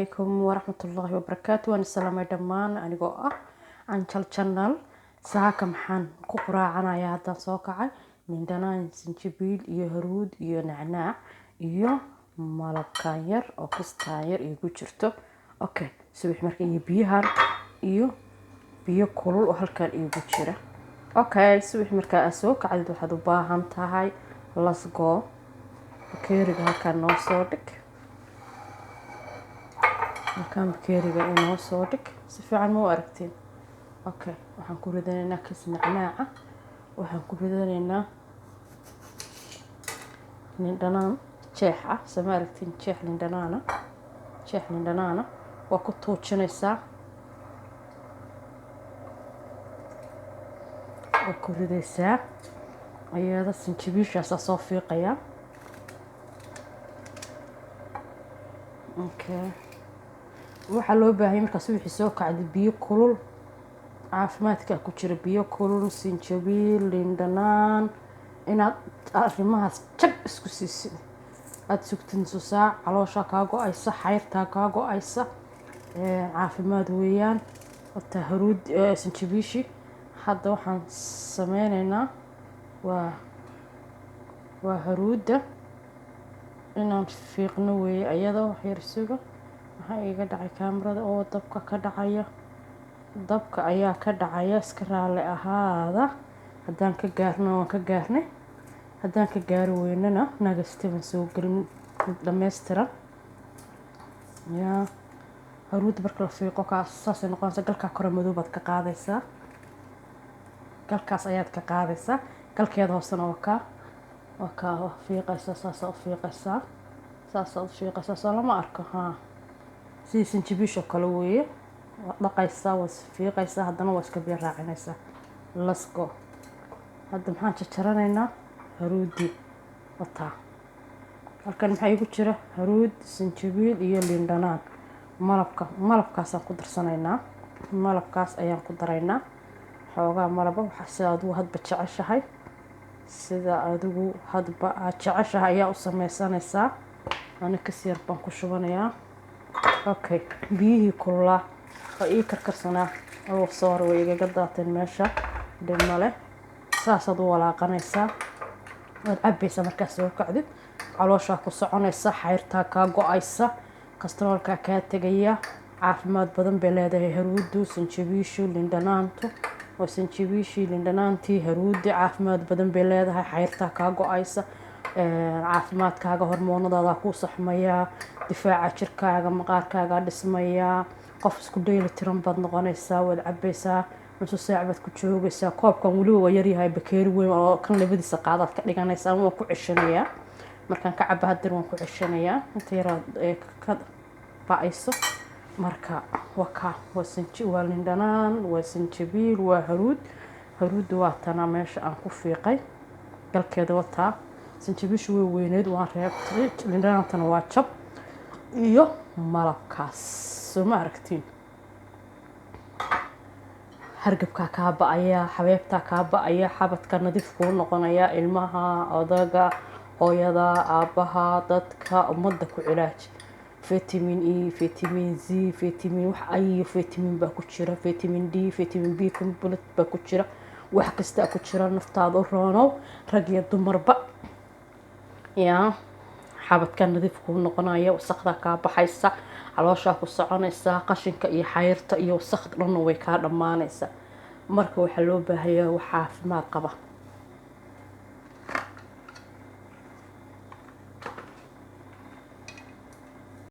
عليكم ورحمة الله وبركاته. وأنا السلام دمان أنا جوا عن channel ساعة محن كقرا عنا يا هذا ساقعة من دنا سنجبيل يهرود ينعناع ملك كاير أو كستاير يجوجرته. أوكي سويح مركي يبيهر بيكلل وهالكان يجوجره. أوكي سويح مركي أسوق عدد واحد وباهم تاعي let's go. أوكي رجع كان نوصلك مكان بكيريga inoo soo dhig si fiican ma aragteen. Okay waxaan ku ridanaynaa kis nacnaaca, waxaan ku ridanaynaa lindhanaan jeex ah, sama aragteen jeex lindhanaana waa ku tuujinaysaa oo ku ridaysaa ayada sinjibiishaas soo fiiqaya. Okay waxa loo baahay markaas wixii soo kacday biyo kulul caafimaadka ku jira biyo kulul sinjibiil lindhanaan inaad arrimahaas jag isku siisid aad sugtin saac caloosha ka go'aysa xayrta ka go'aysa caafimaad weeyaan wata haruud sinjibiishi. hadda waxaan sameynaynaa waa haruuda inaan fiiqno weey ayadoo xirsiga waxaa iga dhacay kaamirada oo dabka ka dhacaya. dabka ayaa ka dhacaya iska raali ahaada. haddaan ka gaarno waan ka gaarnay, haddaan ka gaari weynana nagastiban soo gelin dhameystiran. yaa haruud marka la fiiqo kaas saasay noqonaysa. galka kore madow baad ka qaadaysaa, galkaas ayaad ka qaadaysaa, galkeeda hoosena waa ka fiiqaysaa saas oo fiiqaysaa saas oo fiiqaysaa soo lama arko si sinjibiisho kale weeye. dhaqaysaa waa fiiqaysaa haddana waa iska biyo raacinaysaa. let's go. hadda maxaan jarjaranaynaa haruudi wata halkan maxaa igu jira haruud sinjibiil iyo lindhanaan. malabkaasaan ku darsanaynaa, malabkaas ayaan ku daraynaa xoogaa malaba waxa sida adigu hadba jeceshahay, sida adigu hadba aad jeceshahay ayaa u sameysanaysaa. ana kasi yar baan ku shubanayaa. okay biyihii kululaa oo ii karkarsanaa oo soor way iga daateen meesha dhimale saasaad u walaaqanaysaa. waad cabaysaa markaas soo kacdid caloosha ku soconaysa, xayrta ka go'aysa, kastroolka ka tagaya. caafimaad badan bay leedahay haruudu sinjibiishu lindhanaantu oo sinjibiishi lindhanaantii haruudi caafimaad badan bay leedahay. xayrta ka go'aysa, caafimaadkaaga hormoonadaada ku saxmaya, difaaca jirkaaga maqaarkaaga dhismaya, qof isku dheeli tiran baad noqonaysaa. waad cabaysaa nus saac baad ku joogaysaa. koobkan waliba waa yar yahay bakeeri weyn oo kan labadiisa qaadaad ka dhiganaysaa. waan ku ceshanayaa markaan ka cabo haddana waan ku ceshanayaa inta yaraad ka ba'ayso. marka waa lindhanaan, waa sinjibiil, waa haruud waa tana meesha aan ku fiiqay galkeeda wataa. sinjibiishu way weyneed waan reebtay, lindhanaantana waa jab iyo malabkaas soo ma aragtiin. hargabka ka ba'aya, xabeebta ka ba'aya, xabadka nadiif ku noqonaya. ilmaha odaga hooyada aabaha dadka umada ku cilaaji. vitamin E, vitamin Z, vitamin wax ay vitamin baa ku jira, vitamin D, vitamin B complex baa ku jira. wax kasta ku jira naftaada u roonow rag iyo dumarba. yaa xabadka nadiif ku noqonaya, wasaqda ka baxaysa, caloosha ku soconaysa, qashinka iyo xayrta iyo wasaqda dhan way ka dhamaanaysa. marka waxa loo baahayaa wax caafimaad qaba.